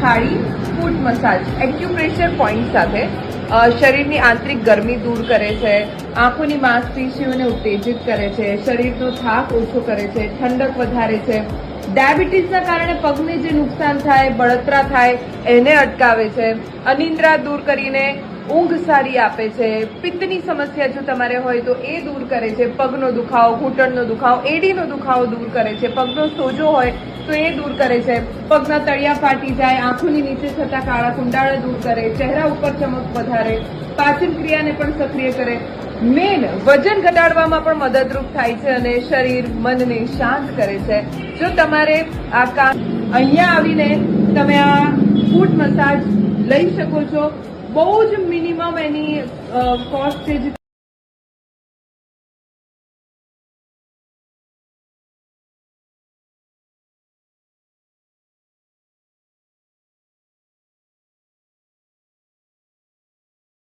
થાળી ફૂટ massage acupressure point સાથે શરીરની આંતરિક ગરમી દૂર કરે છે, આંખોની માંસપેશીઓને ઉત્તેજિત કરે છે, શરીરનો થાક ઓછો કરે છે, ઠંડક વધારે છે, ડાયાબિટીસના કારણે પગને જે નુકસાન થાય, બળતરા થાય એને અટકાવે છે, અનિદ્રા દૂર કરીને ઊંઘ સારી આપે છે, પિત્તની સમસ્યા જો તમારે હોય તો એ દૂર કરે છે, પગનો દુખાવો, ઘૂંટણનો દુખાવો, એડીનો દુખાવો દૂર કરે છે, પગનો સોજો હોય તો એ દૂર કરે છે, પગના તળિયા ફાટી જાય, આંખોની નીચે થતા કાળા કુંડાળા દૂર કરે, ચહેરા ઉપર ચમક વધારે, પાચન ક્રિયાને પણ સક્રિય કરે, મેન વજન ઘટાડવામાં પણ મદદરૂપ થાય છે અને શરીર મનને શાંત કરે છે. જો તમારે આ કામ અહીંયા આવીને તમે આ ફૂટ મસાજ લઈ શકો છો. બહુ જ મિનિમમ એની કોસ્ટ છે.